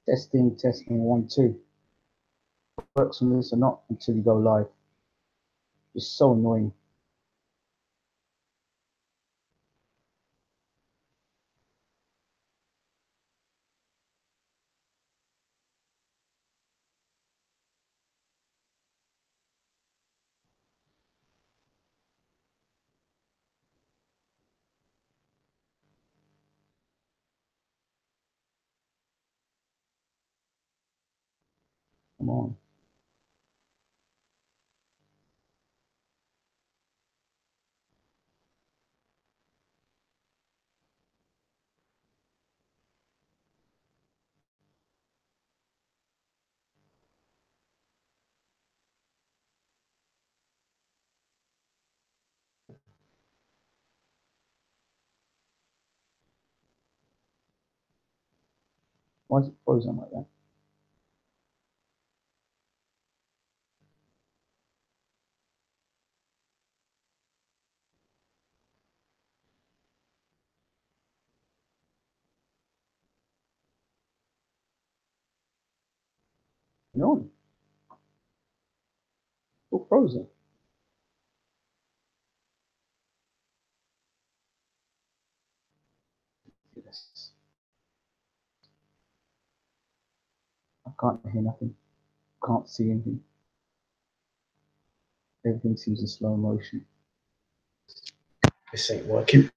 Testing, 1, 2. Works on this or not until you go live. It's so annoying. Come on. Why is it frozen like that? No, still frozen. Yes. I can't hear nothing. Can't see anything. Everything seems in slow motion. This ain't working.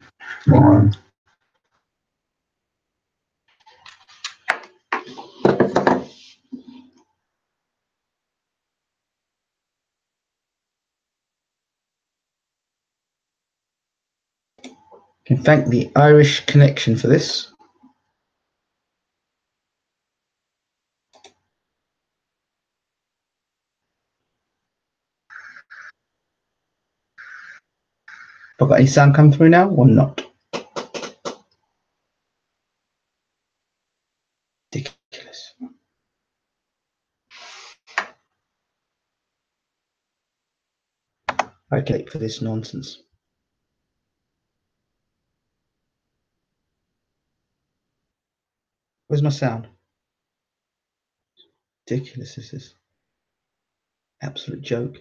Can thank the Irish connection for this. Have I got any sound come through now or not? Ridiculous. Okay, for this nonsense. Where's my sound? Ridiculous, this is. Absolute joke.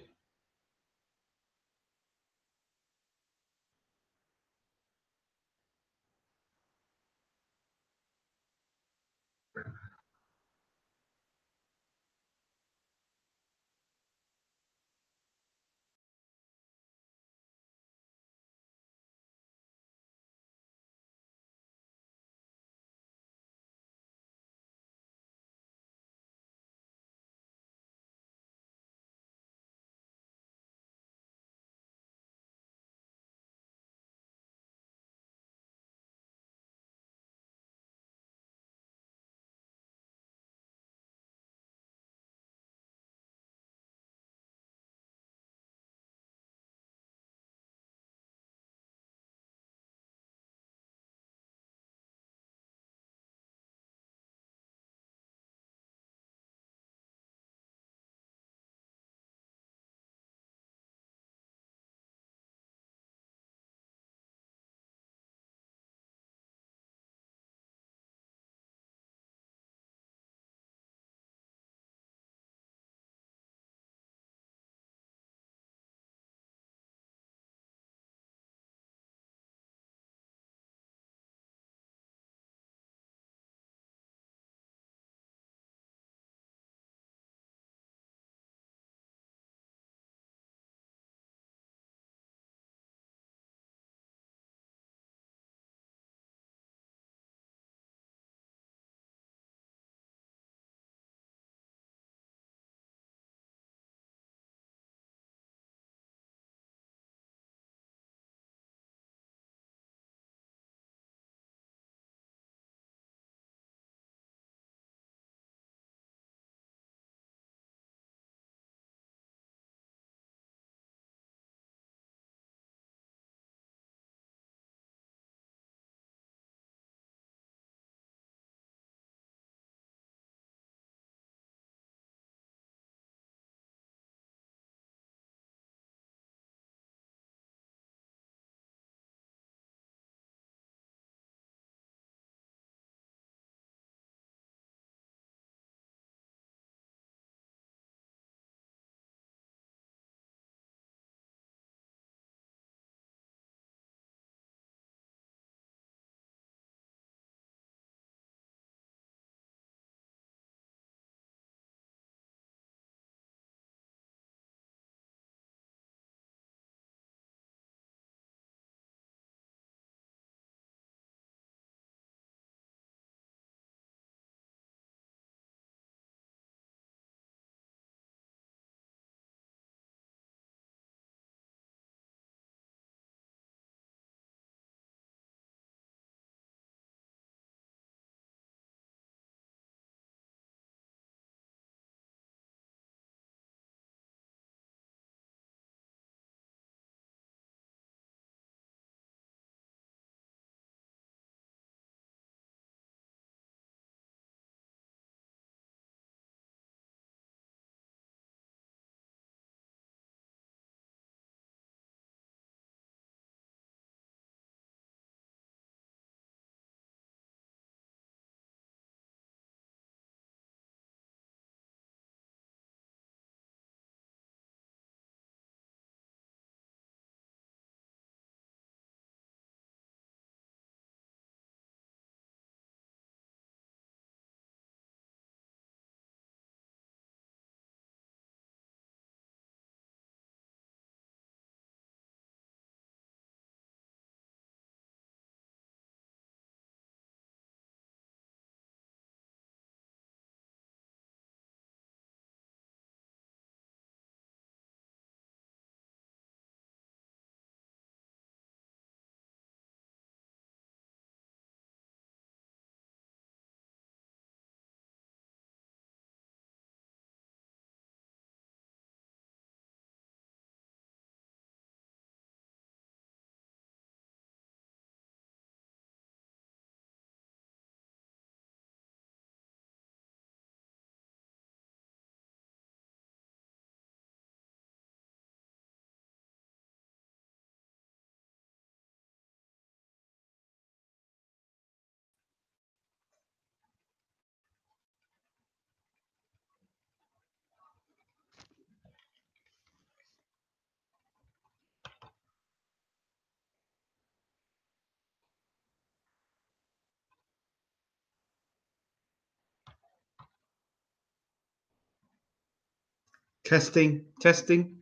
Testing, testing.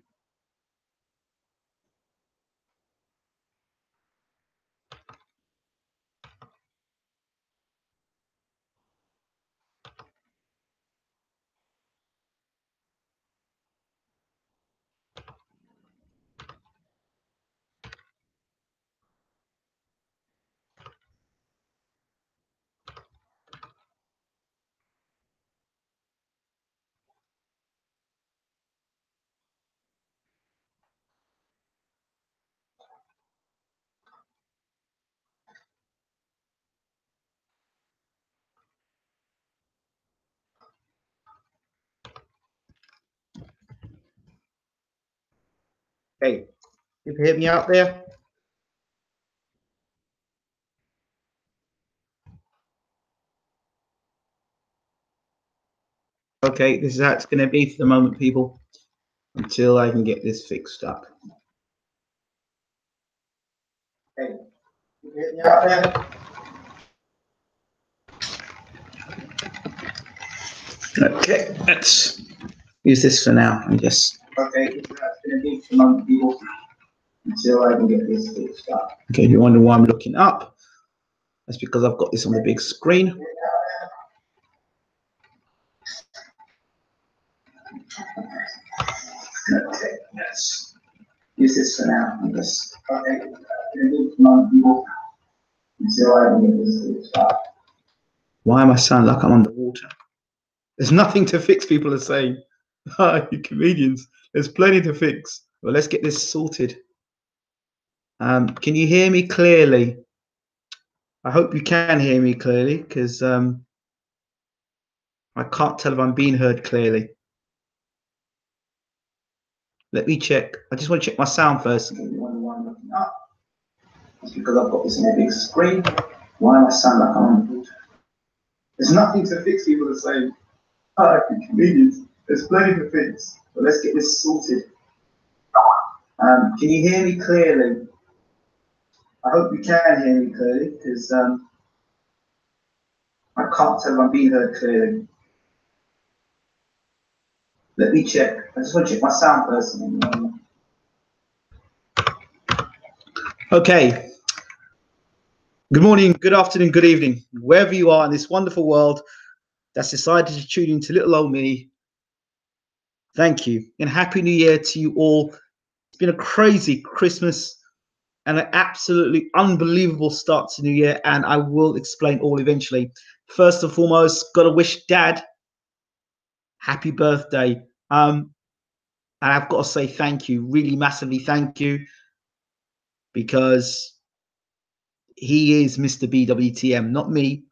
Hey, you can hear me out there? Okay, this is how it's going to be for the moment, people, until I can get this fixed up. Hey, you can hear me out there? Okay, let's use this for now. Okay, this is how it's going to be for the moment, people, until I can get this fixed up. Okay, if you wonder why I'm looking up, that's because I've got this on the big screen. Okay, let's use this for now. Okay, it's going to be for the moment, people, until I can get this fixed up. Why am I sounding like I'm underwater? There's nothing to fix, people are saying. You comedians, there's plenty to fix. Well, let's get this sorted. Can you hear me clearly? I hope you can hear me clearly, because I can't tell if I'm being heard clearly. Let me check. I just want to check my sound first. It's because I've got this on a big screen. Why am I sound like I'm underwater? There's nothing to fix, people are saying. You comedians, there's plenty to fix. But let's get this sorted. Can you hear me clearly? I hope you can hear me clearly, because I can't tell if I'm being heard clearly. Let me check. I just want to check my sound first. Okay. Good morning, good afternoon, good evening, wherever you are in this wonderful world that's decided to tune into little old me. Thank you, and Happy New Year to you all. It's been a crazy Christmas and an absolutely unbelievable start to New Year, and I will explain all eventually. First and foremost, got to wish Dad happy birthday. And I've got to say thank you, really massively thank you, because he is Mr. BWTM, not me.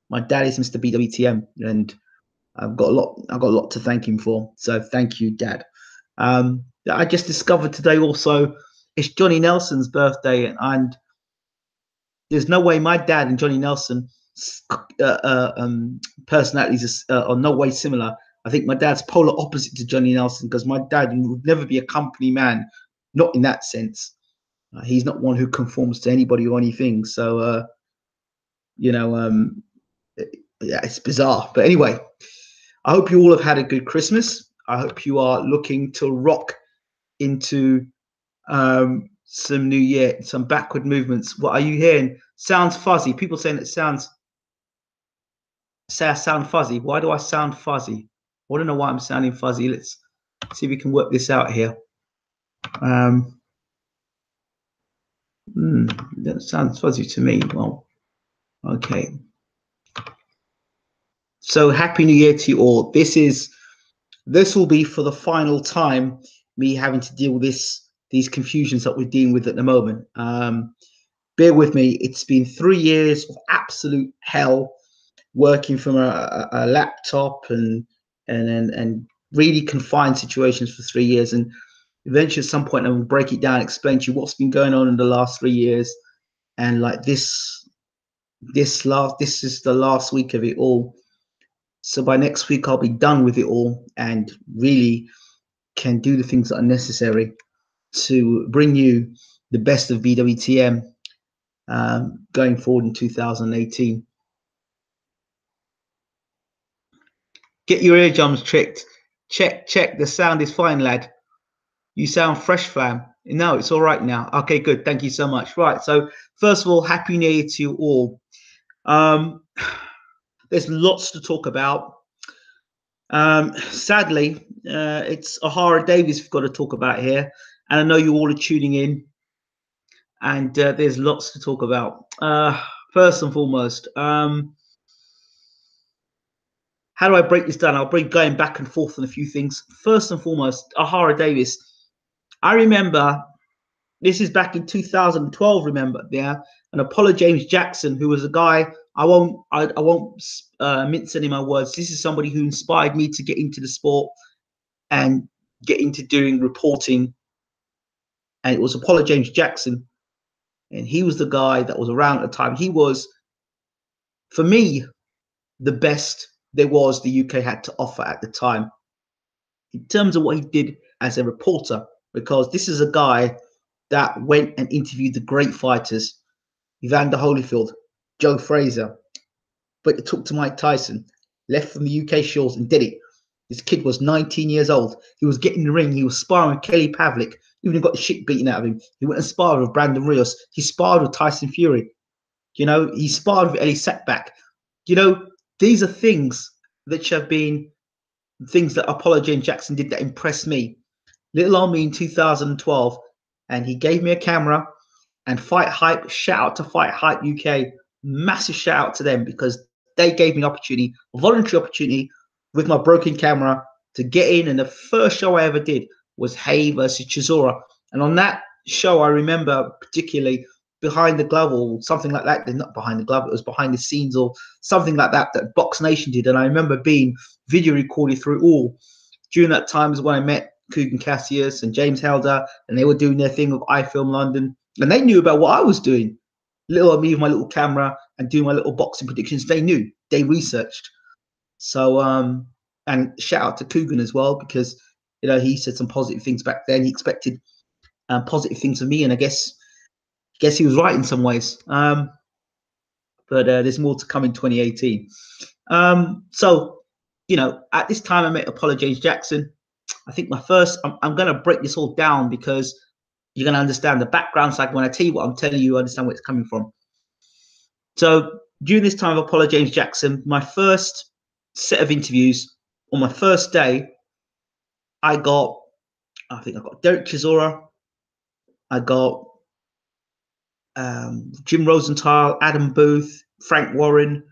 My dad is Mr. BWTM, and I've got a lot to thank him for. So thank you, Dad. I just discovered today also it's Johnny Nelson's birthday, and there's no way my dad and Johnny Nelson personalities are no way similar. I think my dad's polar opposite to Johnny Nelson, because my dad would never be a company man, not in that sense. He's not one who conforms to anybody or anything. So, yeah, it's bizarre. But anyway, I hope you all have had a good Christmas. I hope you are looking to rock into some new year, some backward movements. What are you hearing? Sounds fuzzy. People saying it sounds. Say I sound fuzzy. Why do I sound fuzzy? I don't know why I'm sounding fuzzy. Let's see if we can work this out here. That sounds fuzzy to me. Well, okay. So Happy New Year to you all. This will be for the final time me having to deal with these confusions that we're dealing with at the moment. Bear with me. It's been 3 years of absolute hell, working from a laptop and really confined situations for 3 years. And eventually, at some point, I will break it down, explain to you what's been going on in the last 3 years. And like this is the last week of it all. So by next week, I'll be done with it all and really can do the things that are necessary to bring you the best of BWTM going forward in 2018. Get your eardrums checked Check, check. The sound is fine, lad. You sound fresh, fam. No, it's all right now. Okay, good. Thank you so much. Right. So, first of all, Happy New Year to you all. There's lots to talk about. Sadly, it's Ohara Davies we've got to talk about here. And I know you all are tuning in. And there's lots to talk about. First and foremost, how do I break this down? I'll be going back and forth on a few things. First and foremost, Ohara Davies. I remember this is back in 2012. Remember, yeah, and Apollo James Jackson, who was a guy I won't mince any of my words. This is somebody who inspired me to get into the sport and get into doing reporting. And it was Apollo James Jackson, and he was the guy that was around at the time. He was, for me, the best there was the UK had to offer at the time in terms of what he did as a reporter, because this is a guy that went and interviewed the great fighters, Evander Holyfield, Joe Frazier, but he talked to Mike Tyson, left from the UK shores and did it. This kid was 19 years old. He was getting in the ring. He was sparring with Kelly Pavlik. Even got the shit beaten out of him. He went and sparred with Brandon Rios. He sparred with Tyson Fury. You know, he sparred with Eddie Sackback. You know, these are things that have been things that Apollo James Jackson did that impressed me. Little on me in 2012, and he gave me a camera. And Fight Hype, shout out to Fight Hype UK, massive shout out to them, because they gave me an opportunity, a voluntary opportunity, with my broken camera to get in. And the first show I ever did was Hay versus Chisora. And on that show, I remember particularly Behind the Glove or something like that. Not Behind the Glove, it was Behind the Scenes or something like that that Box Nation did. And I remember being video recorded through all. During that time is when I met Kugan Cassius and James Helder, and they were doing their thing with iFilm London. And they knew about what I was doing. Little of me with my little camera and doing my little boxing predictions. They knew. They researched. So, and shout out to Kugan as well, because, you know, he said some positive things back then. He expected positive things of me, and I guess he was right in some ways. But there's more to come in 2018. So, you know, at this time I met Apollo James Jackson. I think my first, I'm going to break this all down because you're going to understand the background. So like when I tell you what I'm telling you, understand where it's coming from. So during this time of Apollo James Jackson, my first set of interviews on my first day, I got Derek Chisora, I got Jim Rosenthal, Adam Booth, Frank Warren.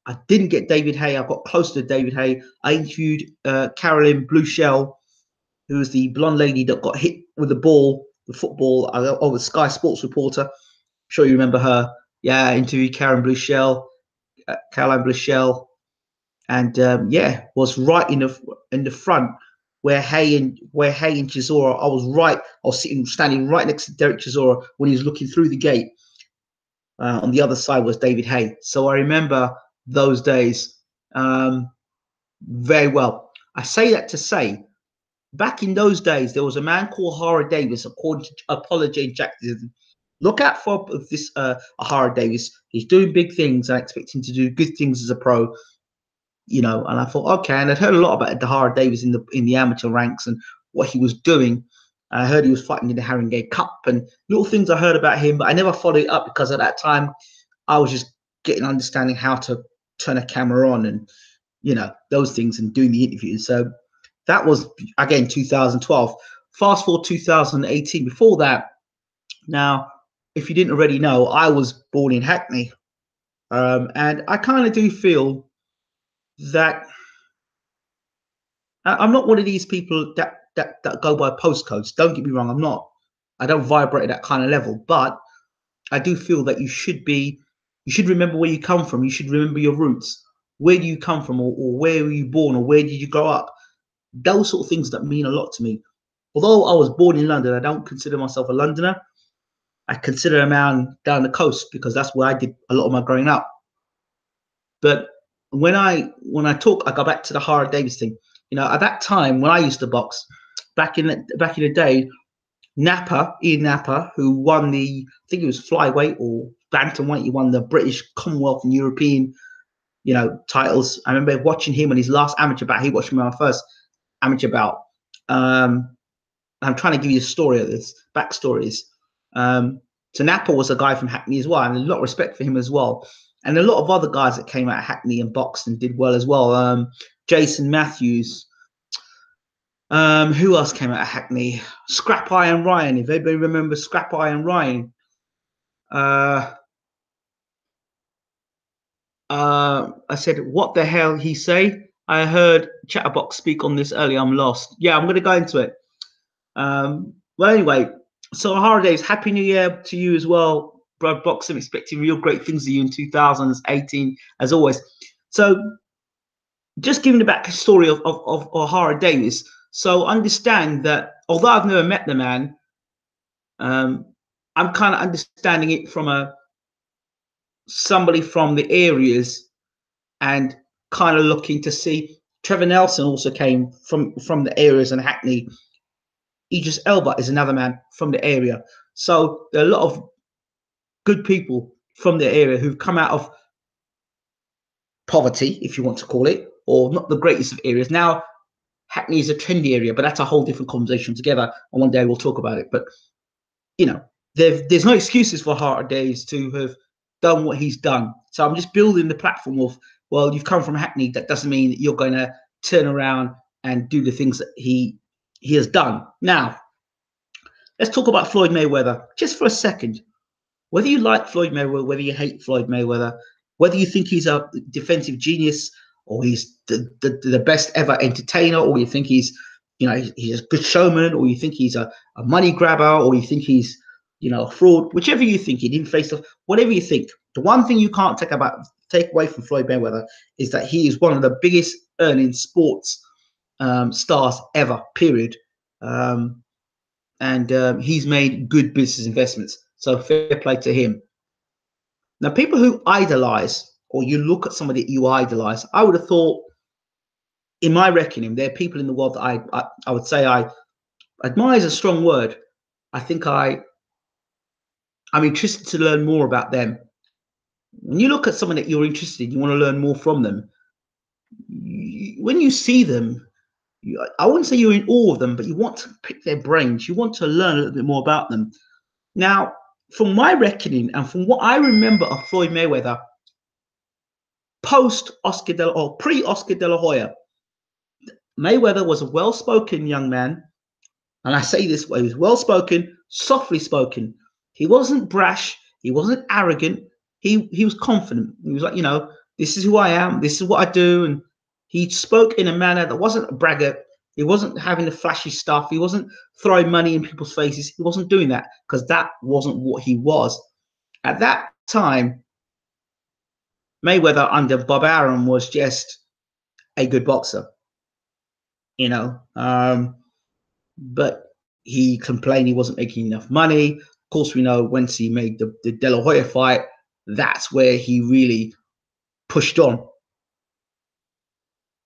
I didn't get David Hay. I got close to David Hay. I interviewed Carolyn Blueshell, who was the blonde lady that got hit with the ball, the football. I was Sky Sports reporter. I'm sure you remember her. Yeah, I interviewed Caroline Blueshell, and was right in the front where Hay and Chisora. I was right. I was standing right next to Derek Chisora when he was looking through the gate. On the other side was David Hay. So I remember those days very well. I say that to say, back in those days, there was a man called Ohara Davies, according to Apollo James Jackson. Look out for this Ohara Davies. He's doing big things. I expect him to do good things as a pro. You know, and I thought, okay. And I'd heard a lot about Ohara Davies in the amateur ranks and what he was doing. And I heard he was fighting in the Haringey Cup and little things I heard about him, but I never followed it up because at that time I was just getting understanding how to turn a camera on and, you know, those things and doing the interviews. So that was, again, 2012. Fast forward 2018. Before that, now, if you didn't already know, I was born in Hackney. And I kind of do feel that I'm not one of these people that go by postcodes. Don't get me wrong. I'm not. I don't vibrate at that kind of level. But I do feel that you should remember where you come from. You should remember your roots. Where do you come from, or where were you born, or where did you grow up? Those sort of things that mean a lot to me. Although I was born in London, I don't consider myself a Londoner. I consider a man down the coast because that's where I did a lot of my growing up. But when I talk, I go back to the Ohara Davies thing. You know, at that time when I used to box, back in the day, Ian Napper, who won I think it was flyweight or bantamweight, he won the British, Commonwealth, and European, you know, titles. I remember watching him on his last amateur bout. He watched me on my first. amateur bout. I'm trying to give you a story of this, backstories. So Napa was a guy from Hackney as well, and a lot of respect for him as well. And a lot of other guys that came out of Hackney and boxed and did well as well. Jason Matthews. Who else came out of Hackney? Scrap Iron Ryan. If anybody remembers Scrap Iron Ryan. I said, what the hell he say? I heard Chatterbox speak on this earlier. I'm lost. Yeah, I'm going to go into it. Well, anyway, so Ohara Davies, Happy New Year to you as well, bro. Boxing, expecting real great things of you in 2018, as always. So, just giving the back story of Ohara Davies. So, understand that although I've never met the man, I'm kind of understanding it from somebody from the areas and kind of looking to see. Trevor Nelson also came from the areas in Hackney. Idris Elba is another man from the area. So there are a lot of good people from the area who've come out of poverty, if you want to call it, or not the greatest of areas. Now, Hackney is a trendy area, but that's a whole different conversation together. And one day we'll talk about it. But, you know, there's no excuses for Ohara Davies to have done what he's done. So I'm just building the platform of, well, you've come from Hackney. That doesn't mean that you're going to turn around and do the things that he has done. Now, let's talk about Floyd Mayweather just for a second. Whether you like Floyd Mayweather, whether you hate Floyd Mayweather, whether you think he's a defensive genius or he's the best ever entertainer, or you think he's a good showman, or you think he's a money grabber, or you think he's a fraud, whichever you think, he didn't face off, whatever you think. The one thing you can't take away from Floyd Mayweather is that he is one of the biggest earning sports stars ever, period. And he's made good business investments. So fair play to him. Now, people who idolize, or you look at somebody that you idolize, I would have thought, in my reckoning, there are people in the world that I would say I admire is a strong word. I think I'm interested to learn more about them. When you look at someone that you're interested in, you want to learn more from them. When you see them, I wouldn't say you're in awe of them, but you want to pick their brains. You want to learn a little bit more about them. Now, from my reckoning and from what I remember of Floyd Mayweather, pre-Oscar de la Hoya, Mayweather was a well-spoken young man. And I say this way, he was well-spoken, softly spoken. He wasn't brash. He wasn't arrogant. He was confident. He was like, this is who I am. This is what I do. And he spoke in a manner that wasn't a braggart. He wasn't having the flashy stuff. He wasn't throwing money in people's faces. He wasn't doing that because that wasn't what he was. At that time, Mayweather under Bob Arum was just a good boxer, but he complained he wasn't making enough money. Of course, we know once he made the De La Hoya fight, that's where he really pushed on.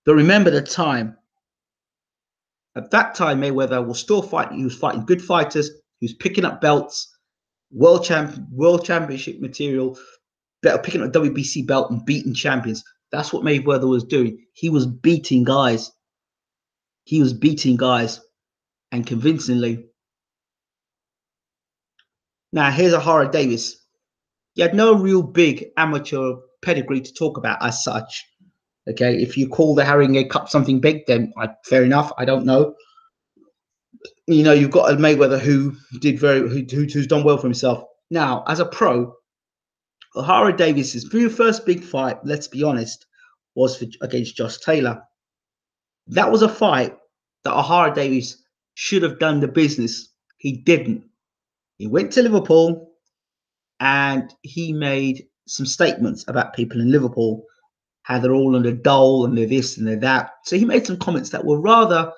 But remember the time. At that time, Mayweather was still fighting. He was fighting good fighters. He was picking up belts, world championship material, picking up WBC belt and beating champions. That's what Mayweather was doing. He was beating guys. He was beating guys, and convincingly. Now, here's Ohara Davies. He had no real big amateur pedigree to talk about as such. Okay, if you call the Haringey Cup something big, then fair enough. I don't know. You've got a Mayweather who's done well for himself. Now, as a pro, Ohara Davies' very first big fight, let's be honest, was against Josh Taylor. That was a fight that Ohara Davies should have done the business. He didn't. He went to Liverpool and he made some statements about people in Liverpool, how they're all on the dole and they're this and they're that. So he made some comments that were rather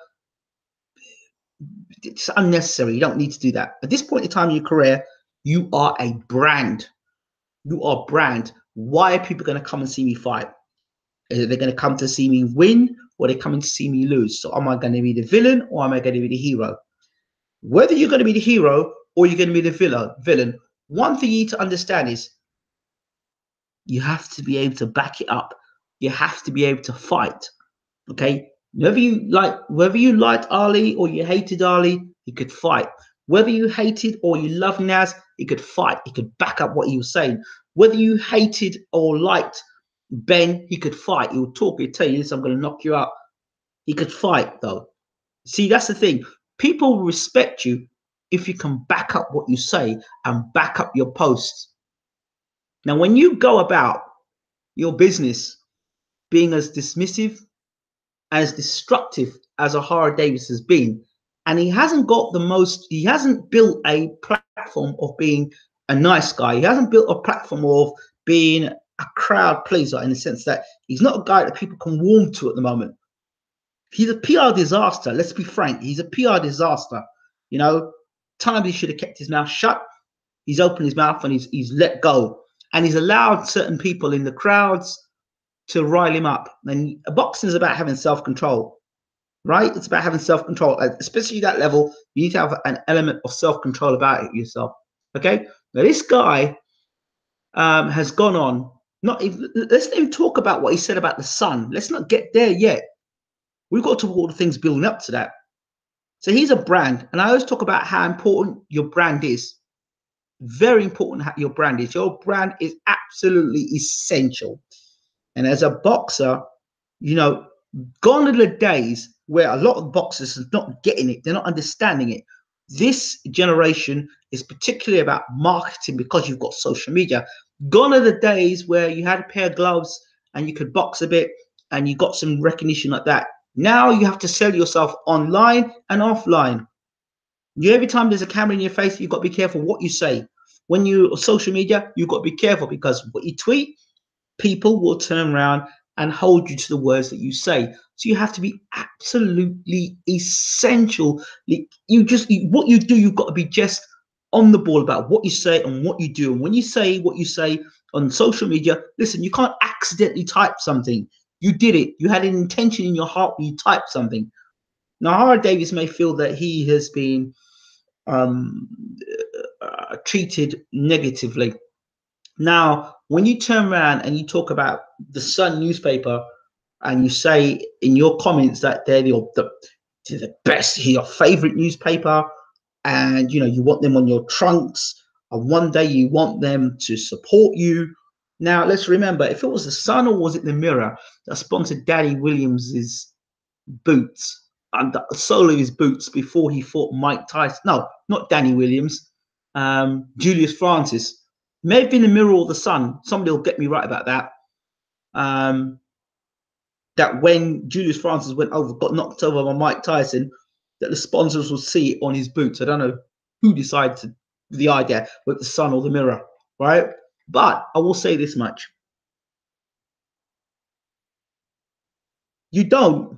unnecessary. You don't need to do that. At this point in time in your career, you are a brand. You are brand. Why are people going to come and see me fight? Are they going to come to see me win, or are they coming to see me lose? So am I going to be the villain, or am I going to be the hero? Whether you're going to be the hero or you're going to be the villain, one thing you need to understand is you have to be able to back it up. You have to be able to fight. Okay? Whether you liked Ali or you hated Ali, he could fight. Whether you hated or you loved Naz, he could fight. He could back up what he was saying. Whether you hated or liked Ben, he could fight. He would talk. He'd tell you this, I'm going to knock you out. He could fight, though. See, that's the thing. People respect you if you can back up what you say and back up your posts. Now, when you go about your business being as dismissive, as destructive as Ohara Davies has been, and he hasn't built a platform of being a nice guy. He hasn't built a platform of being a crowd pleaser in the sense that he's not a guy that people can warm to at the moment. He's a PR disaster. Let's be frank. He's a PR disaster. You know, times he should have kept his mouth shut. He's opened his mouth and he's let go. And he's allowed certain people in the crowds to rile him up. And boxing is about having self-control, right? It's about having self-control. Especially that level, you need to have an element of self-control about it yourself. Okay? Now, this guy has gone on. Let's not even talk about what he said about the sun. Let's not get there yet. We've got to talk about all the things building up to that. So he's a brand. And I always talk about how important your brand is. Very important how your brand is. Your brand is absolutely essential. And as a boxer, you know, gone are the days where a lot of boxers are not getting it. They're not understanding it. This generation is particularly about marketing because you've got social media. Gone are the days where you had a pair of gloves and you could box a bit and you got some recognition like that. Now you have to sell yourself online and offline. Every time there's a camera in your face, you've got to be careful what you say. When you're on social media, you've got to be careful because what you tweet, people will turn around and hold you to the words that you say. So you have to be absolutely essential. What you do, you've got to be just on the ball about what you say and what you do. And when you say what you say on social media, listen, you can't accidentally type something. You did it. You had an intention in your heart when you typed something. Now, Ohara Davies may feel that he has been treated negatively. Now, when you turn around and you talk about the Sun newspaper and you say in your comments that they're the best, your favorite newspaper, and you want them on your trunks, and one day you want them to support you. Now, let's remember, if it was the Sun or was it the Mirror that sponsored Danny Williams's boots and the sole of his boots before he fought Mike Tyson? No, not Danny Williams, Julius Francis. May have been the Mirror or the Sun. Somebody will get me right about that. That when Julius Francis got knocked over by Mike Tyson, that the sponsors will see it on his boots. I don't know who decided the idea, with the Sun or the Mirror, right? But I will say this much. You go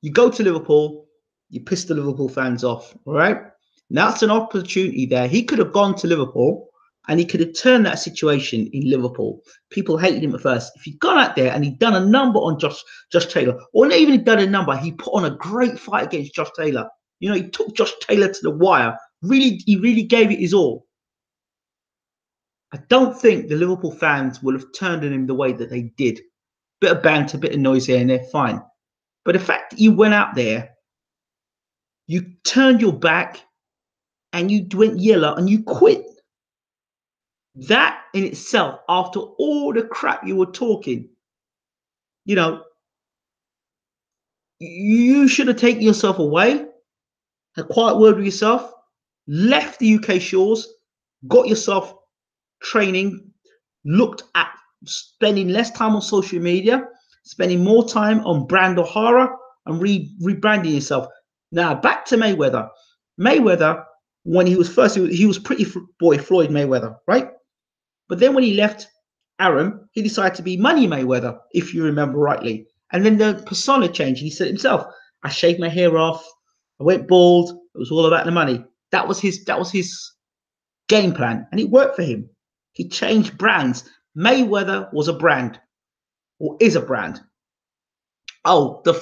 to Liverpool, you piss the Liverpool fans off, all right? Now it's an opportunity there. He could have gone to Liverpool and he could have turned that situation in Liverpool. People hated him at first. If he'd gone out there and he'd done a number on Josh Taylor, or not even done a number, he put on a great fight against Josh Taylor. He took Josh Taylor to the wire. He really gave it his all. I don't think the Liverpool fans will have turned on him the way that they did. Bit of banter, bit of noise here and there, fine. But the fact that you went out there, you turned your back, and you went yellow and you quit. That in itself, after all the crap you were talking, you should have taken yourself away, had a quiet word with yourself, left the UK shores, got yourself training, looked at spending less time on social media, spending more time on brand Ohara and rebranding yourself. Now, back to Mayweather. Mayweather, when he was Pretty Boy Floyd Mayweather, right? But then when he left Aaron, he decided to be Money Mayweather, if you remember rightly. And then the persona changed. He said himself, I shaved my hair off. I went bald. It was all about the money. That was his game plan. And it worked for him. He changed brands. Mayweather was a brand, or is a brand. Oh, the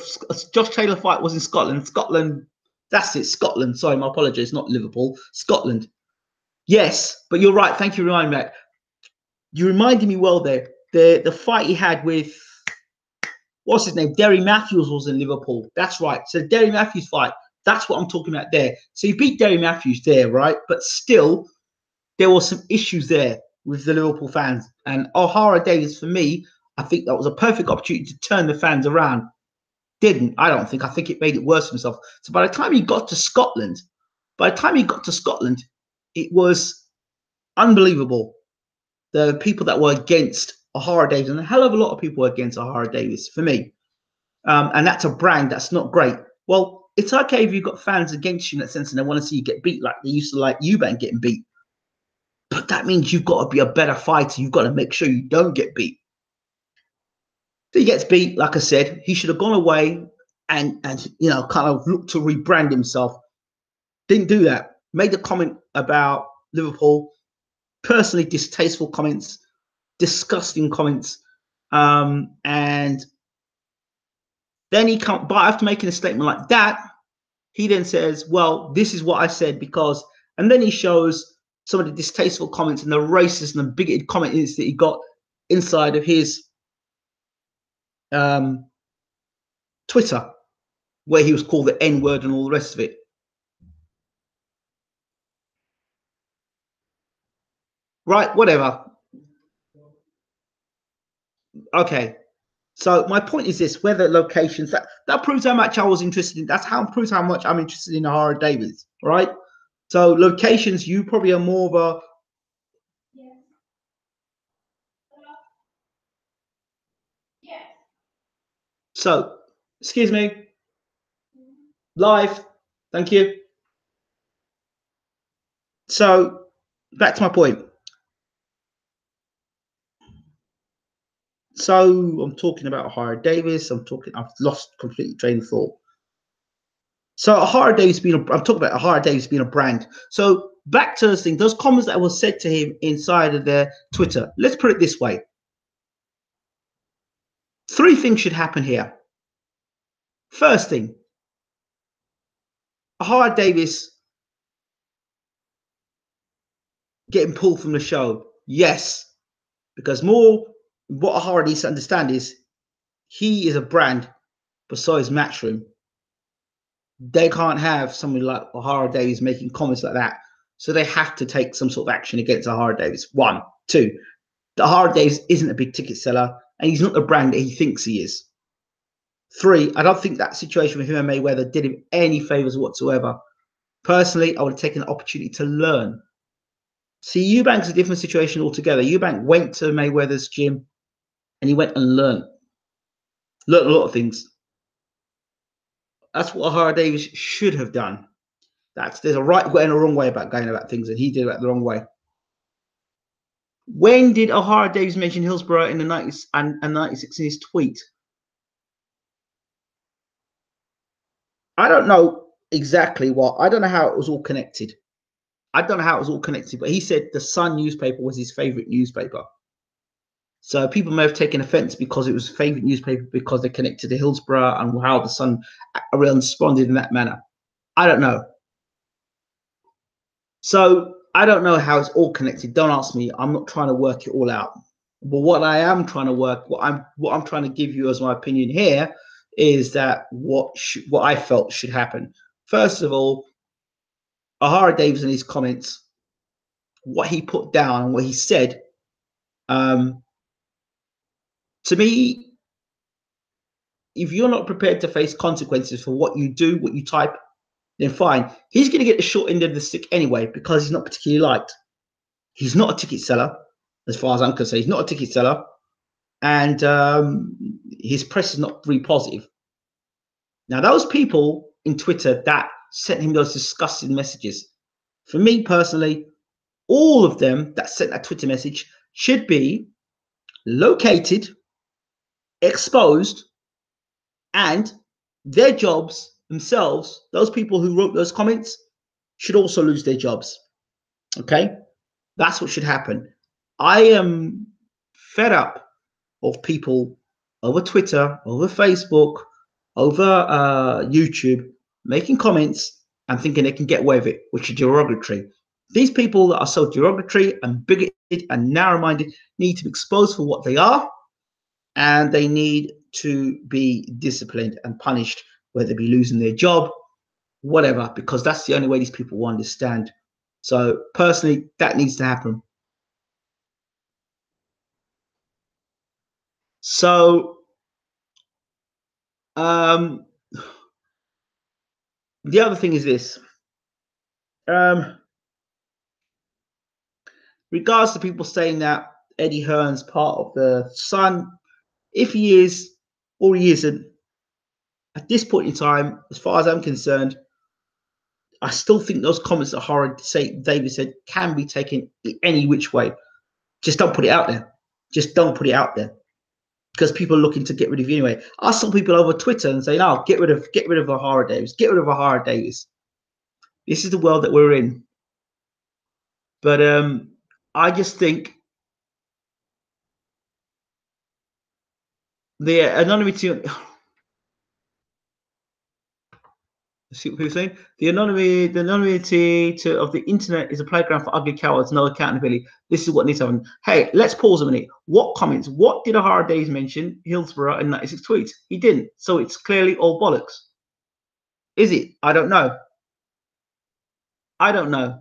Josh Taylor fight was in Scotland. That's it, Scotland. Sorry, my apologies, not Liverpool. Scotland. Yes, but you're right. Thank you for reminding me back. You reminded me well there. The fight he had with, what's his name? Derry Matthews was in Liverpool. That's right. So the Derry Matthews fight, that's what I'm talking about there. So he beat Derry Matthews there, right? But still, there were some issues there with the Liverpool fans. And Ohara Davies, for me, I think that was a perfect opportunity to turn the fans around. Didn't, I don't think. I think it made it worse for himself. So by the time he got to Scotland, it was unbelievable. The people that were against Ohara Davies, and a hell of a lot of people were against Ohara Davies, for me. And that's a brand that's not great. Well, it's okay if you've got fans against you in that sense and they want to see you get beat like they used to like Eubank getting beat. But that means you've got to be a better fighter. You've got to make sure you don't get beat. So he gets beat, like I said. He should have gone away and you know, kind of looked to rebrand himself. Didn't do that. Made the comment about Liverpool. Personally distasteful comments, disgusting comments. And then he can't, but after making a statement like that, he then says, well, this is what I said because, and then he shows some of the distasteful comments and the racist and the bigoted comments that he got inside of his Twitter, where he was called the N-word and all the rest of it. Right, whatever. Okay. So my point is this: whether locations that proves how much I was interested in. That's how proves how much I'm interested in Ohara Davies, right? So locations, you probably are more of a so. Excuse me. Live. Thank you. So back to my point. So I'm talking about Ohara Davies. I've lost completely train of thought. So Ohara Davies I'm talking about Ohara Davies being a brand. So back to this thing, those comments that were said to him inside of their Twitter. Let's put it this way. 3 things should happen here. First thing, Ohara Davies getting pulled from the show. Yes, because more what Ohara needs to understand is he is a brand, but so is Matchroom. They can't have somebody like Ohara Davies making comments like that. So they have to take some sort of action against Ohara Davies. 1, 2, the Ohara Davies isn't a big ticket seller and he's not the brand that he thinks he is. 3, I don't think that situation with him and Mayweather did him any favors whatsoever. Personally, I would have taken the opportunity to learn. See, Eubank's a different situation altogether. Eubank went to Mayweather's gym and he went and learned a lot of things. That's what Ohara Davies should have done. There's a right way and a wrong way about going about things, and he did it the wrong way. When did Ohara Davies mention Hillsborough in the 90s and 96 in his tweet? I don't know exactly what. I don't know how it was all connected. But he said the Sun newspaper was his favorite newspaper. So people may have taken offense because it was a favorite newspaper because they're connected to Hillsborough and how the Sun responded in that manner. I don't know. So I don't know how it's all connected. Don't ask me. I'm not trying to work it all out. But what I am trying to work, what I'm trying to give you as my opinion here is that what I felt should happen. First of all, Ohara Davies in his comments, what he put down and what he said, to me, if you're not prepared to face consequences for what you do, what you type, then fine. He's going to get the short end of the stick anyway because he's not particularly liked. He's not a ticket seller, as far as I'm concerned. He's not a ticket seller, and his press is not very positive. Now, those people in Twitter that sent him those disgusting messages, for me personally, all of them that sent that Twitter message should be located, exposed, and their jobs themselves, those people who wrote those comments, should also lose their jobs. Okay? That's what should happen. I am fed up of people over Twitter, over Facebook, over YouTube, making comments and thinking they can get away with it, which is derogatory. These people that are so derogatory and bigoted and narrow-minded need to be exposed for what they are, and they need to be disciplined and punished, whether it be losing their job, whatever, because that's the only way these people will understand. So personally, that needs to happen. So the other thing is this. Regards to people saying that Eddie Hearn's part of the Sun, if he is or he isn't, at this point in time, as far as I'm concerned, I still think those comments that Ohara Davies said can be taken any which way. Just don't put it out there. Just don't put it out there, because people are looking to get rid of you anyway. I saw people over Twitter and saying, "Oh, get rid of Ohara Davies. Get rid of Ohara Davies." This is the world that we're in. But I just think the anonymity. See what people are saying? The anonymity of the internet is a playground for ugly cowards, no accountability. This is what needs to happen. Hey, let's pause a minute. What comments? What did Ohara Davies mention? Hillsborough and 96 tweets. He didn't. So it's clearly all bollocks. Is it? I don't know. I don't know.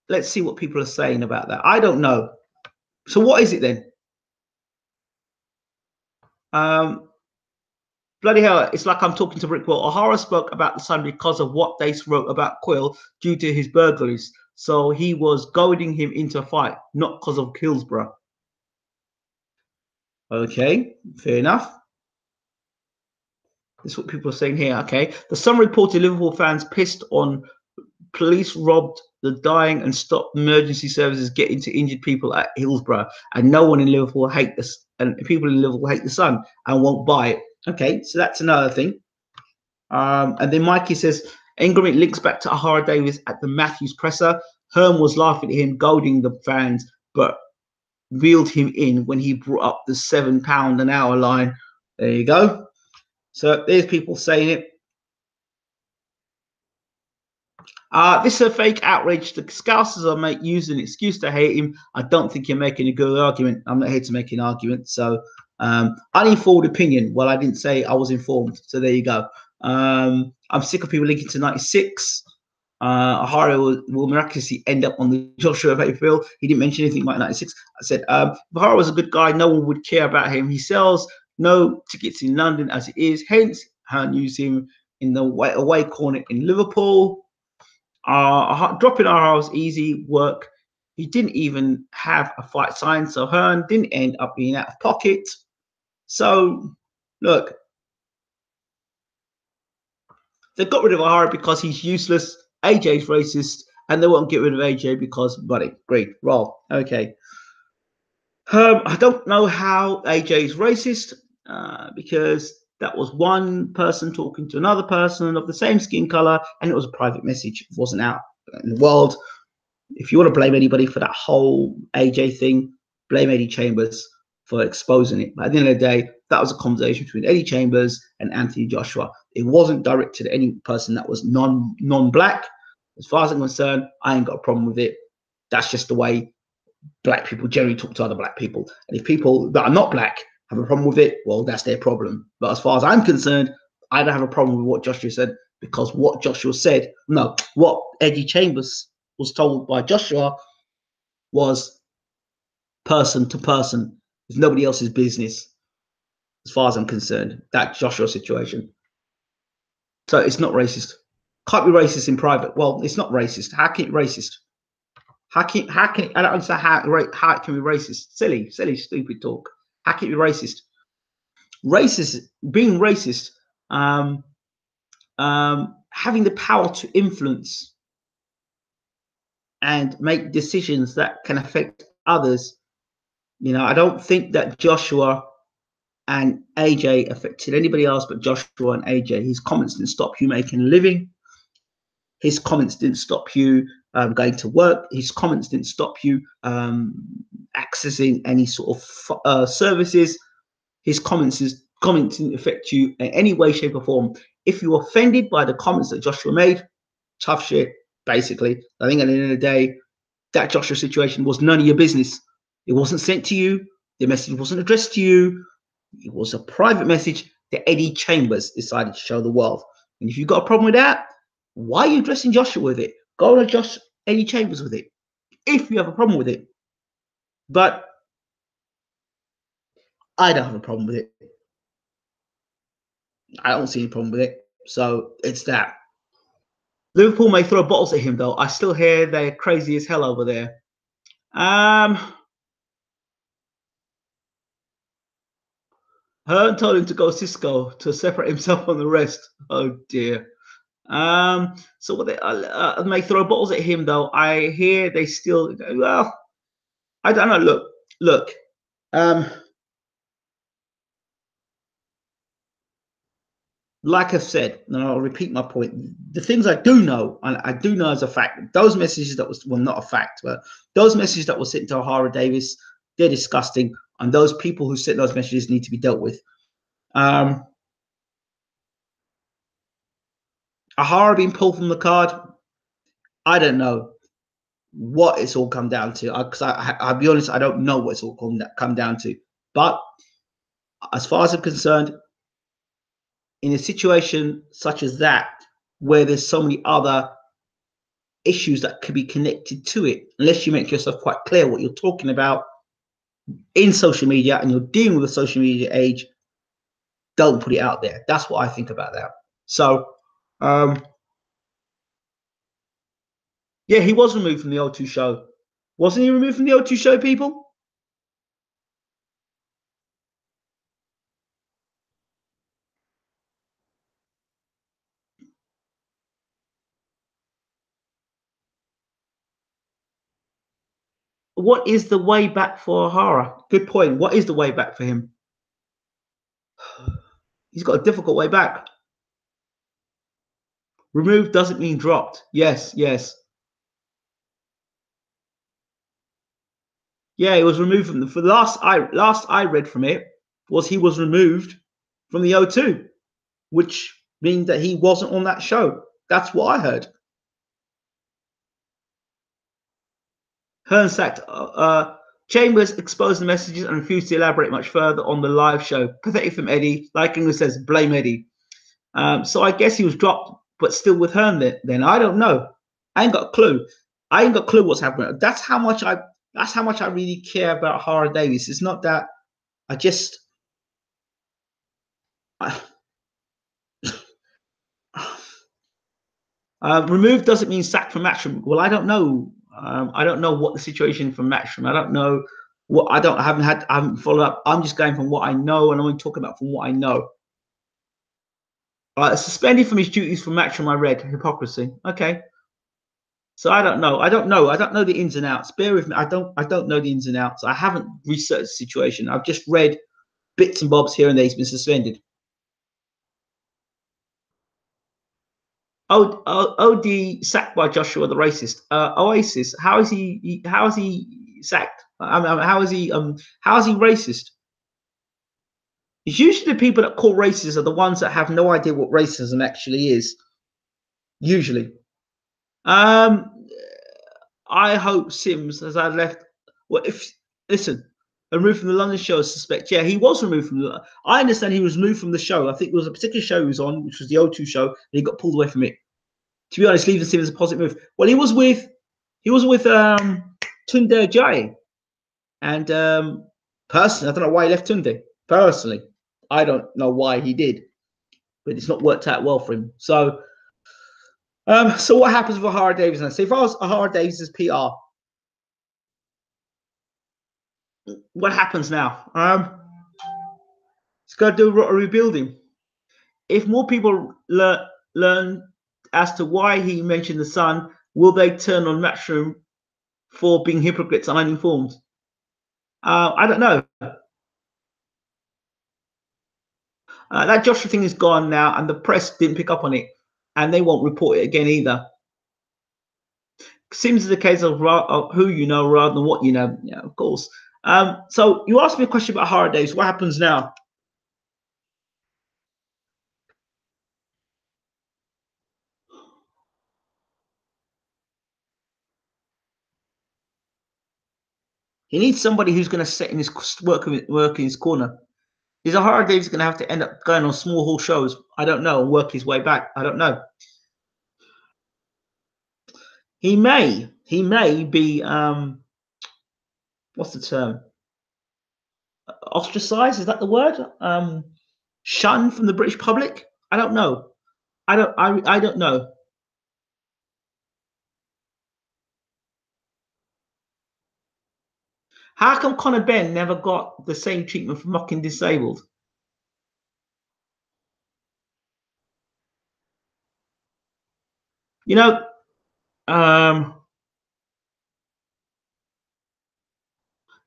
Let's see what people are saying about that. I don't know. So what is it then? Bloody hell, it's like I'm talking to Brick Wall. Ohara spoke about the Sun because of what they wrote about Quill due to his burglaries. So he was goading him into a fight, not because of Hillsborough. Okay, fair enough. This is what people are saying here. Okay, the Sun reported Liverpool fans pissed on police robbed the dying and stopped emergency services getting to injured people at Hillsborough, and no one in Liverpool hate this, and people in Liverpool hate the Sun and won't buy it. Okay, so that's another thing. And then Mikey says, Ingram links back to Ohara Davies at the Matthews presser. Hearn was laughing at him, goading the fans, but reeled him in when he brought up the £7 an hour line. There you go. So there's people saying it. This is a fake outrage. The Scousers are using an excuse to hate him. I don't think you're making a good argument. I'm not here to make an argument. So uninformed opinion. Well, I didn't say I was informed. So there you go. I'm sick of people linking to 96. Ohara will miraculously end up on the Joshua Bill. He didn't mention anything about 96. I said, Ohara was a good guy. No one would care about him. He sells no tickets in London as it is. Hence, Hearn used him in the away corner in Liverpool. Dropping Ohara was easy work. He didn't even have a fight signed, so Hearn didn't end up being out of pocket. So, look, they got rid of Ohara because he's useless. AJ's racist, and they won't get rid of AJ because, buddy, great, roll. Okay. I don't know how AJ is racist because that was one person talking to another person of the same skin color, and it was a private message. It wasn't out in the world. If you want to blame anybody for that whole AJ thing, blame Eddie Chambers for exposing it. But at the end of the day, that was a conversation between Eddie Chambers and Anthony Joshua. It wasn't directed at any person that was non-black. As far as I'm concerned, I ain't got a problem with it. That's just the way black people generally talk to other black people. And if people that are not black have a problem with it, well, that's their problem. But as far as I'm concerned, I don't have a problem with what Joshua said, because what Joshua said, no, what Eddie Chambers was told by Joshua was person to person. It's nobody else's business, as far as I'm concerned, that Joshua situation. So it's not racist. Can't be racist in private. Well, it's not racist. How can it be racist? How can I don't understand how it can be racist? Silly, stupid talk. How can it be racist? Being racist, having the power to influence and make decisions that can affect others. You know, I don't think that Joshua and AJ affected anybody else but Joshua and AJ. His comments didn't stop you making a living. His comments didn't stop you going to work. His comments didn't stop you accessing any sort of services. His comments didn't affect you in any way, shape, or form. If you're offended by the comments that Joshua made, tough shit, basically. I think at the end of the day, that Joshua situation was none of your business. It wasn't sent to you. The message wasn't addressed to you. It was a private message that Eddie Chambers decided to show the world. And if you've got a problem with that, why are you addressing Joshua with it? Go to Eddie Chambers with it, if you have a problem with it. But I don't have a problem with it. I don't see any problem with it. So it's that. Liverpool may throw bottles at him, though. I still hear they're crazy as hell over there. Hearn told him to go Cisco to separate himself from the rest. Oh dear. So what they may throw bottles at him, though. I hear they still. Well, I don't know. Look. Like I've said, and I'll repeat my point. The things I do know, and I do know as a fact, those messages that was, well, not a fact, but those messages that were sent to Ohara Davies, they're disgusting, and those people who sent those messages need to be dealt with. Ohara being pulled from the card, I don't know what it's all come down to. Because I'll be honest, I don't know what it's all come down to. But as far as I'm concerned, in a situation such as that, where there's so many other issues that could be connected to it, unless you make yourself quite clear what you're talking about in social media and you're dealing with the social media age, don't put it out there. That's what I think about that. So, yeah, he was removed from the O2 show. Wasn't he removed from the O2 show, people? What is the way back for Ohara? Good point. What is the way back for him? He's got a difficult way back. Removed doesn't mean dropped. Yes. Yeah, he was removed from the last I read from it was he was removed from the O2, which means that he wasn't on that show. That's what I heard. Hearn sacked. Chambers exposed the messages and refused to elaborate much further on the live show. Pathetic from Eddie. Like English says, blame Eddie. So I guess he was dropped, but still with Hearn then. I don't know. I ain't got a clue. I ain't got a clue what's happening. That's how much I really care about Ohara Davies. It's not that I just removed doesn't mean sacked from Matchroom. Well, I don't know. I don't know what the situation from Matchroom. I don't know what I haven't followed up. I'm just going from what I know, and I'm only talking about from what I know. Suspended from his duties for Matchroom. I read hypocrisy. Okay. So I don't know. I don't know the ins and outs. Bear with me. I don't know the ins and outs. I haven't researched the situation. I've just read bits and bobs here and there. He's been suspended. OD sacked by Joshua the racist. Oasis, how is he sacked? How is he racist? It's usually the people that call racist are the ones that have no idea what racism actually is. Usually. I hope Sims, as I left. Well, if listen, removed from the London show as suspect. Yeah, he was removed from the. I understand he was removed from the show. I think it was a particular show he was on, which was the O2 show, and he got pulled away from it. To be honest, leaving Sims a positive move. Well, he was with Tunde Ajayi, and personally, I don't know why he left Tunde. Personally, I don't know why he did, but it's not worked out well for him. So, so what happens with Ohara Davies now? So if I was Ohara Davies' PR, what happens now? It's got to do a rebuilding. If more people learn as to why he mentioned the Sun, will they turn on Matchroom for being hypocrites and uninformed? I don't know. That Joshua thing is gone now, and the press didn't pick up on it, and they won't report it again either. Seems as a case of who you know rather than what you know. Yeah, of course. So you asked me a question about Ohara Davies. What happens now? He needs somebody who's going to sit in his work in his corner. Is Ohara Davies going to have to end up going on small hall shows? I don't know, and work his way back. I don't know. He may be what's the term? Ostracized, is that the word? Shunned from the British public? I don't know. I don't know. How come Conor Benn never got the same treatment for mocking disabled? You know,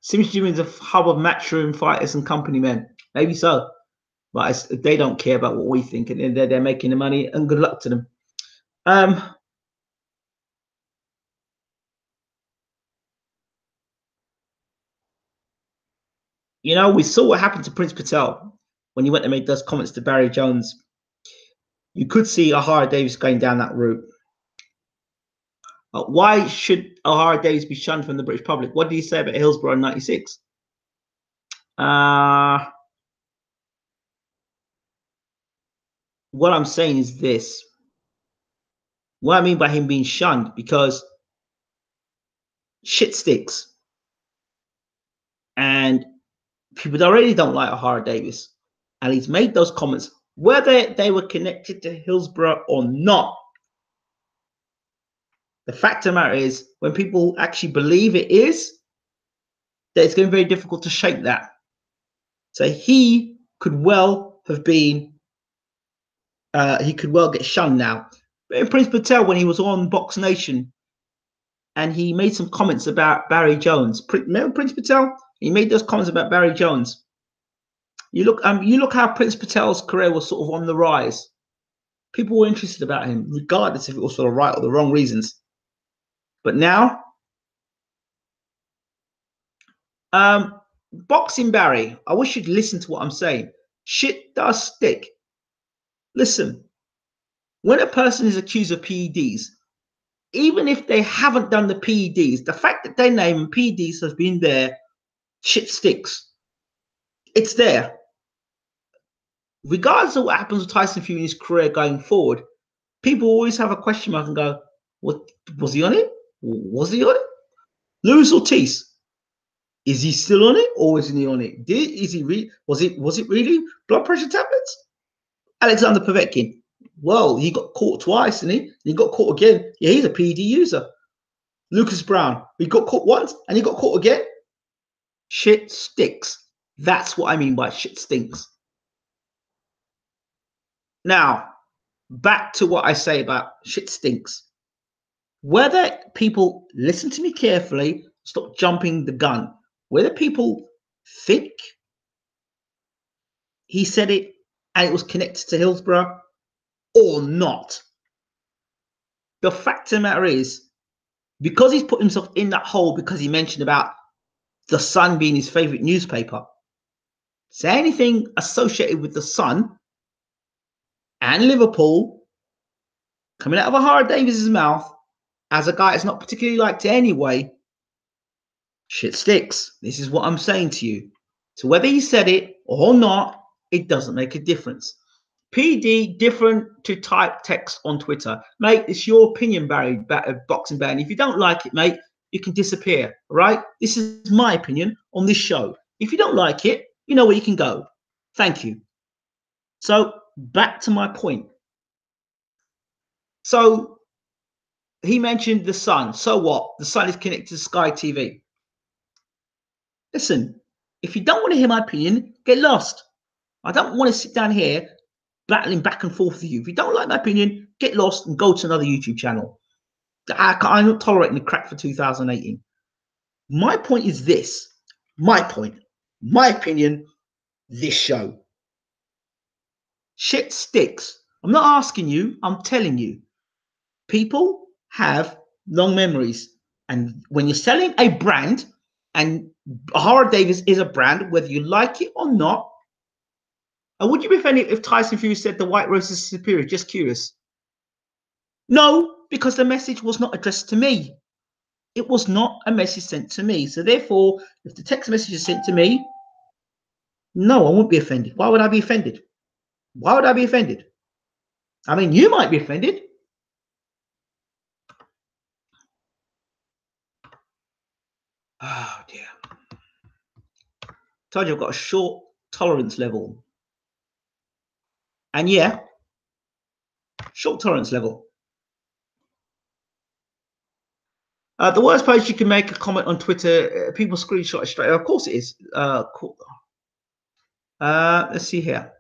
seems Jimmy's a hub of matchroom fighters and company men. Maybe so, but they don't care about what we think, and they're making the money. And good luck to them. You know, we saw what happened to Prince Patel when he went and made those comments to Barry Jones. You could see Ohara Davies going down that route. Why should Ohara Davies be shunned from the British public? What did he say about Hillsborough in '96? What I'm saying is this. What I mean by him being shunned, because shit sticks. And people already don't like Ohara Davies. And he's made those comments, whether they were connected to Hillsborough or not. The fact of the matter is, when people actually believe it is, that it's going to be very difficult to shake that. So he could well have been, he could well get shunned now. But Prince Patel, when he was on Box Nation, and he made some comments about Barry Jones. Remember Prince Patel? He made those comments about Barry Jones. You look how Prince Patel's career was sort of on the rise. People were interested about him, regardless if it was for the right or the wrong reasons. But now, boxing Barry, I wish you'd listen to what I'm saying. Shit does stick. Listen, when a person is accused of PEDs, even if they haven't done the PEDs, the fact that their name and PEDs has been there, shit sticks. It's there. Regardless of what happens with Tyson Fury's career going forward, people always have a question mark and go, "What was he on it? Was he on it?" Luis Ortiz, is he still on it, or isn't he on it? Was it really blood pressure tablets? Alexander Povetkin, well, he got caught twice, and he got caught again. Yeah, he's a PED user. Lucas Brown, he got caught once and he got caught again. Shit sticks. That's what I mean by shit stinks. Now, back to what I say about shit stinks. Whether people listen to me carefully, stop jumping the gun, whether people think he said it and it was connected to Hillsborough or not, the fact of the matter is, because he's put himself in that hole because he mentioned about the Sun being his favorite newspaper, say anything associated with the Sun and Liverpool coming out of Ohara Davies' mouth as a guy that's not particularly liked anyway, shit sticks. This is what I'm saying to you. So whether he said it or not, it doesn't make a difference. PD different to type text on Twitter. Mate, it's your opinion, Barry, boxing ban. If you don't like it, mate, you can disappear, right? This is my opinion on this show. If you don't like it, you know where you can go. Thank you. So back to my point. So he mentioned the Sun. So what? The Sun is connected to Sky TV. Listen, if you don't want to hear my opinion, get lost. I don't want to sit down here battling back and forth with you. If you don't like my opinion, get lost and go to another YouTube channel. I'm not tolerating the crap for 2018. My point is this. My point. My opinion. This show. Shit sticks. I'm not asking you. I'm telling you. People have long memories. And when you're selling a brand, and Ohara Davies is a brand, whether you like it or not, and would you be offended if Tyson Fury said the white rose is superior? Just curious. No, because the message was not addressed to me. It was not a message sent to me. So therefore, if the text message is sent to me, No, I won't be offended. Why would I be offended? Why would I be offended? I mean, you might be offended. Oh dear. Told you I've got a short tolerance level. And yeah, short tolerance level. The worst place you can make a comment on Twitter, people screenshot it straight. Of course it is. Cool. Let's see here.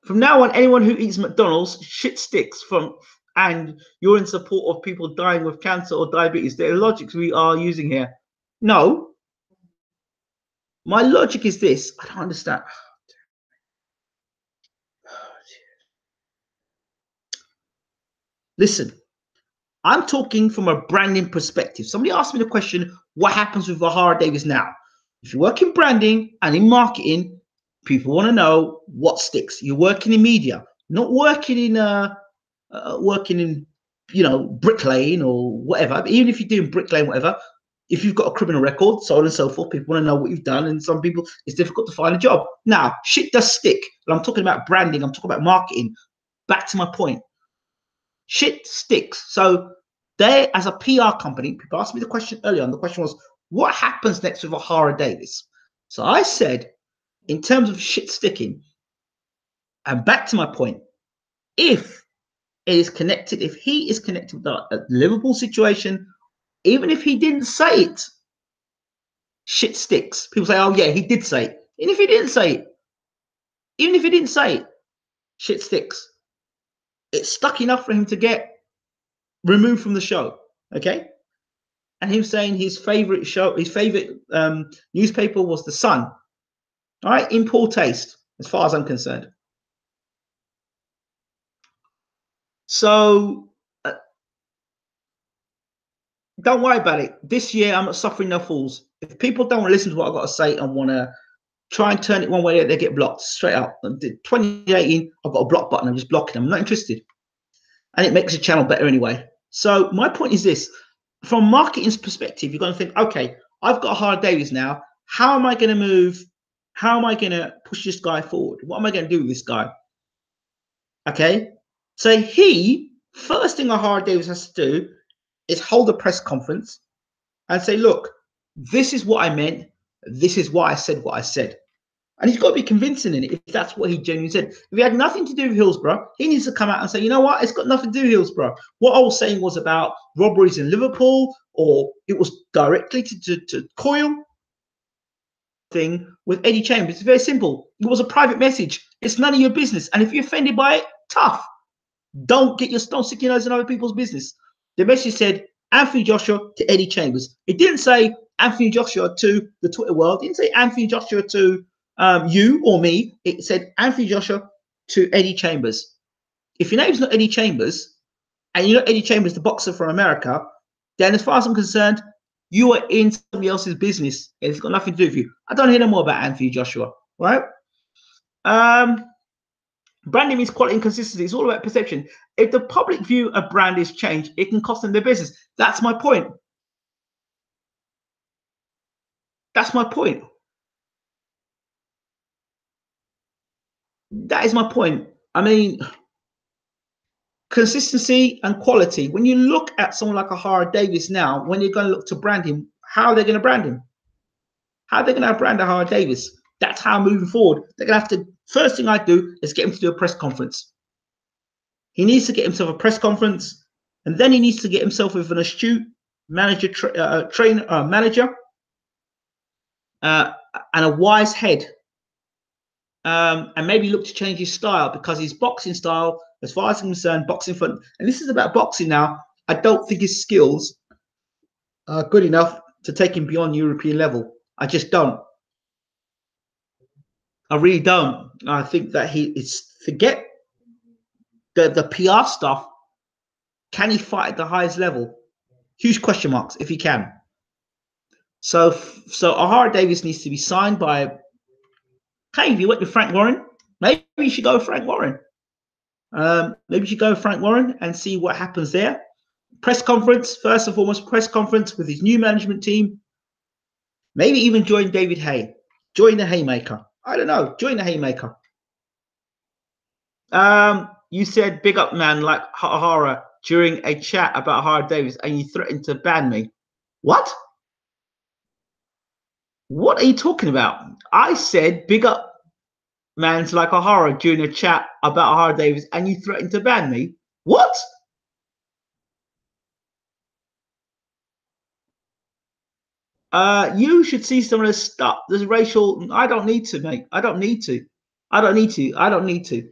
From now on, anyone who eats McDonald's shit sticks from, and you're in support of people dying with cancer or diabetes. The logic we are using here. No. My logic is this. I don't understand. Listen, I'm talking from a branding perspective. Somebody asked me the question, what happens with Ohara Davies now? If you work in branding and in marketing, people want to know what sticks. You're working in media, not working in bricklaying or whatever. But even if you're doing bricklaying, whatever, if you've got a criminal record, so on and so forth, people want to know what you've done. And some people, it's difficult to find a job. Now, shit does stick. But I'm talking about branding. I'm talking about marketing. Back to my point. Shit sticks. So they, as a PR company, people asked me the question earlier on. The question was, what happens next with Ohara Davies? So I said, in terms of shit sticking, and back to my point, if it is connected, if he is connected with the Liverpool situation, even if he didn't say it, shit sticks. People say, oh yeah, he did say it. And if he didn't say it, even if he didn't say it, shit sticks. It's stuck enough for him to get removed from the show. Okay. And him saying his favorite show, his favorite newspaper was The Sun. All right, in poor taste, as far as I'm concerned. So don't worry about it. This year, I'm not suffering no fools. If people don't want to listen to what I've got to say and want to try and turn it one way, they get blocked straight up. 2018, I've got a block button. I'm just blocking them. I'm not interested. And it makes the channel better anyway. So my point is this. From marketing's perspective, you're going to think, okay, I've got Ohara Davies now. How am I going to move? How am I going to push this guy forward? What am I going to do with this guy? Okay. So first thing Ohara Davies has to do is hold a press conference and say, look, this is what I meant. This is why I said what I said. And he's got to be convincing in it if that's what he genuinely said. If he had nothing to do with Hillsborough, he needs to come out and say, you know what? It's got nothing to do with Hillsborough. What I was saying was about robberies in Liverpool, or it was directly to Coyle thing with Eddie Chambers. It's very simple. It was a private message. It's none of your business. And if you're offended by it, tough. Don't stick your nose in other people's business. The message said Anthony Joshua to Eddie Chambers. It didn't say Anthony Joshua to the Twitter world. It didn't say Anthony Joshua to you or me. It said Anthony Joshua to Eddie Chambers. If your name's not Eddie Chambers, and you're not Eddie Chambers, the boxer from America, then as far as I'm concerned, you are in somebody else's business. It's got nothing to do with you. I don't hear no more about Anthony Joshua, right? Branding means quality and consistency. It's all about perception. If the public view of brand is changed, it can cost them their business. That's my point. That's my point. That is my point. I mean, consistency and quality. When you look at someone like Ohara Davies now, when you're going to look to brand him, how are they going to brand him? How are they going to brand Ohara Davies? That's how moving forward. They're going to have to, first thing I do is get him to do a press conference. He needs to get himself a press conference, and then he needs to get himself with an astute manager, manager, and a wise head, and maybe look to change his style, because his boxing style, as far as I'm concerned, boxing front, and this is about boxing now, I don't think his skills are good enough to take him beyond European level. I just don't. I really don't. I think that forget the PR stuff. Can he fight at the highest level? Huge question marks if he can. So Ohara Davies needs to be signed by. Hey, if you went with Frank Warren, maybe you should go with Frank Warren. Maybe you should go with Frank Warren and see what happens there. Press conference, first and foremost, press conference with his new management team. Maybe even join David Hay. Join the Haymaker. I don't know. Join the Haymaker. You said big up man like Ohara during a chat about Ohara Davies, and you threatened to ban me. What? What are you talking about? I said big up man's like Ohara during a chat about Ohara Davies, and you threatened to ban me. What? You should see some of this stuff. There's racial. I don't need to, mate. I don't need to. I don't need to. I don't need to.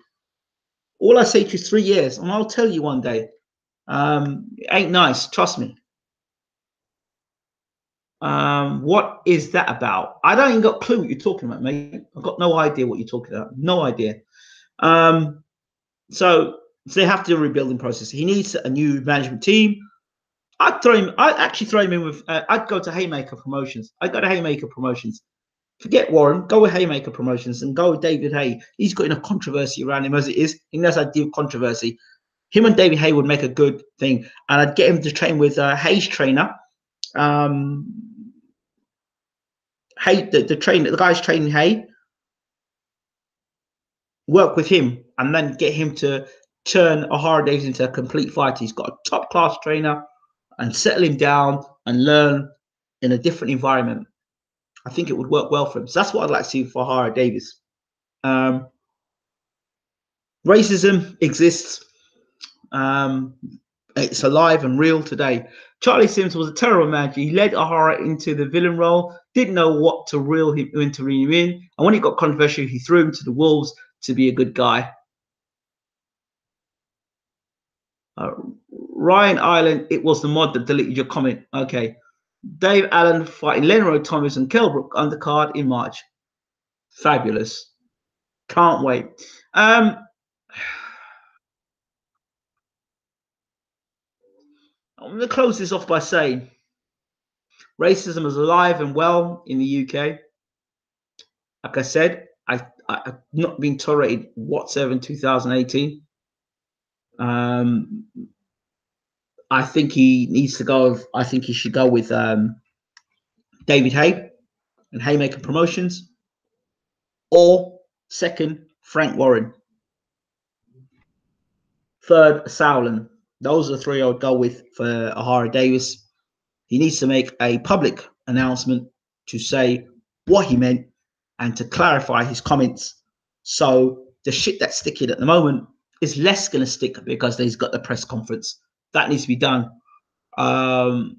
All I say to you is 3 years, and I'll tell you one day. It ain't nice. Trust me. What is that about? I don't even got a clue what you're talking about, mate. I've got no idea what you're talking about. No idea. So they have to do a rebuilding process. He needs a new management team. I'd actually throw him in with. I'd go to Haymaker Promotions. I'd go to Haymaker Promotions. Forget Warren. Go with Haymaker Promotions and go with David Hay. He's got enough controversy around him as it is. He knows how to deal with controversy. Him and David Hay would make a good thing, and I'd get him to train with Hay's trainer. Hay, the trainer, the guy's training Hay. Work with him, and then get him to turn Ohara Davies into a complete fighter. He's got a top class trainer, and settle him down and learn in a different environment. I think it would work well for him. So that's what I'd like to see for Ohara Davies. Racism exists. It's alive and real today. Charlie Sims was a terrible manager. He led Ohara into the villain role, didn't know what to reel him in, and when he got controversial, he threw him to the wolves to be a good guy. Ryan Island, it was the mod that deleted your comment. Okay. Dave Allen fighting Lenro Thomas and Kelbrook undercard in March. Fabulous. Can't wait. I'm going to close this off by saying racism is alive and well in the UK. Like I said, I've not been tolerated whatsoever in 2018. I think he needs to go. I think he should go with David Hay and Haymaker Promotions, or second, Frank Warren. Third, Sauerland. Those are the three I would go with for Ohara Davies. He needs to make a public announcement to say what he meant and to clarify his comments. So the shit that's sticking at the moment is less going to stick because he's got the press conference. That needs to be done. Or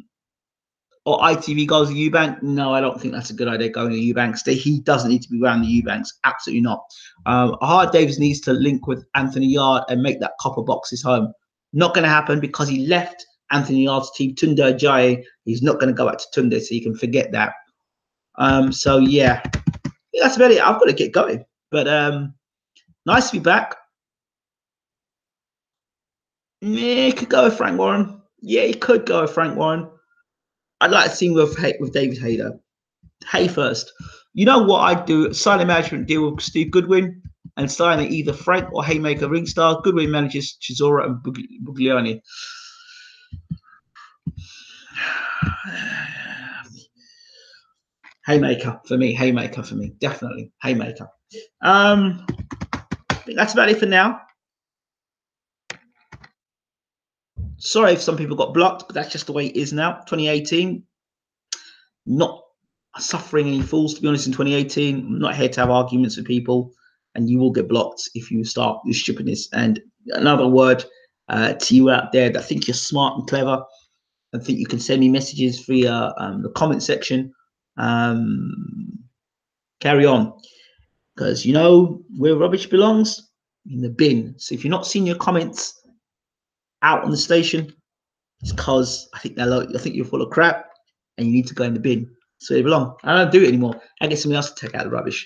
ITV goes to Eubank. No, I don't think that's a good idea going to Eubanks. He doesn't need to be around the Eubanks. Absolutely not. Ohara Davies needs to link with Anthony Yard and make that copper box his home. Not going to happen because he left Anthony Yard's team, Tunde Ajayi. He's not going to go back to Tunde, so you can forget that. So yeah, that's about it. I've got to get going. But nice to be back. Yeah, he could go with Frank Warren. Yeah, he could go with Frank Warren. I'd like to see him with David Hay though. Hay first. You know what I'd do? Sign a management deal with Steve Goodwin and sign either Frank or Haymaker ring star. Goodwin manages Chisora and Bugliani. Haymaker for me. Haymaker for me. Definitely Haymaker. I think that's about it for now. Sorry if some people got blocked, but that's just the way it is now. 2018, not suffering any fools, to be honest. In 2018, I'm not here to have arguments with people, and you will get blocked if you start this stupidness. And another word to you out there that think you're smart and clever and think you can send me messages via the comment section. Carry on, because you know where rubbish belongs, in the bin. So if you're not seeing your comments out on the station, it's because I think you're full of crap and you need to go in the bin. So they belong. I don't do it anymore. I get somebody else to take out the rubbish.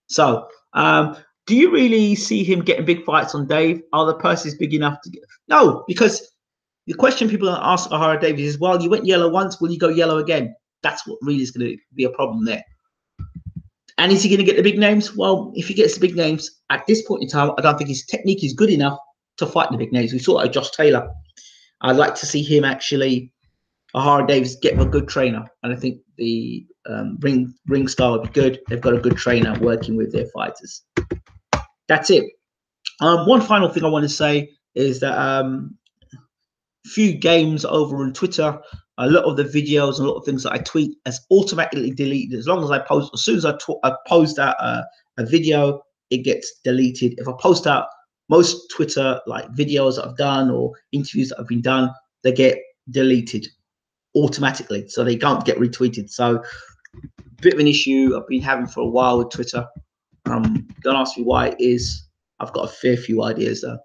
So do you really see him getting big fights on Dave? Are the purses big enough to get? No, because the question people ask Ohara Davies is, well, you went yellow once, will you go yellow again? That's what really is going to be a problem there. And is he going to get the big names? Well, if he gets the big names at this point in time, I don't think his technique is good enough to fight the big names. We saw that with Josh Taylor. I'd like to see him actually Ohara Davies, get a good trainer, and I think the ring style would be good. They've got a good trainer working with their fighters. That's it. One final thing I want to say is that few games over on Twitter, a lot of the videos and a lot of things that I tweet is automatically deleted. As long as I post, as soon as I post out a video, it gets deleted. If I post out most Twitter like videos that I've done or interviews that have been done, they get deleted automatically, so they can't get retweeted. So bit of an issue I've been having for a while with Twitter. Don't ask me why it is. I've got a fair few ideas though.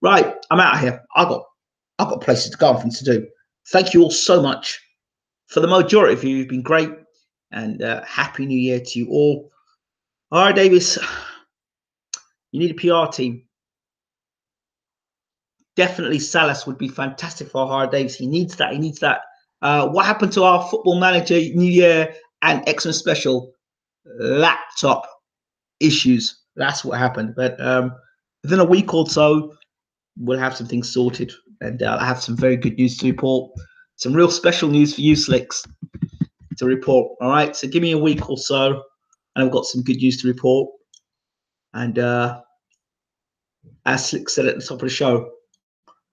Right, I'm out of here. I've got places to go and things to do. Thank you all so much. For the majority of you, you've been great, and happy New Year to you all. Ohara Davies, you need a PR team. Definitely Salas would be fantastic for Ohara Davies. He needs that. He needs that. What happened to our football manager New Year and Xmas special? Laptop issues. That's what happened. But within a week or so, we'll have some things sorted, and I have some very good news to report. Some real special news for you, Slicks, to report. All right, so give me a week or so, and I've got some good news to report. And as Slick said at the top of the show,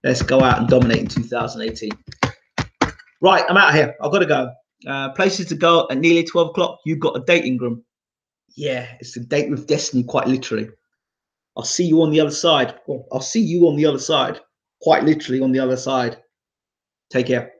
let's go out and dominate in 2018. Right, I'm out of here. I've got to go. Places to go at nearly 12 o'clock. You've got a date, Ingram. Yeah, it's a date with destiny, quite literally. I'll see you on the other side. Well, I'll see you on the other side, quite literally on the other side. Take care.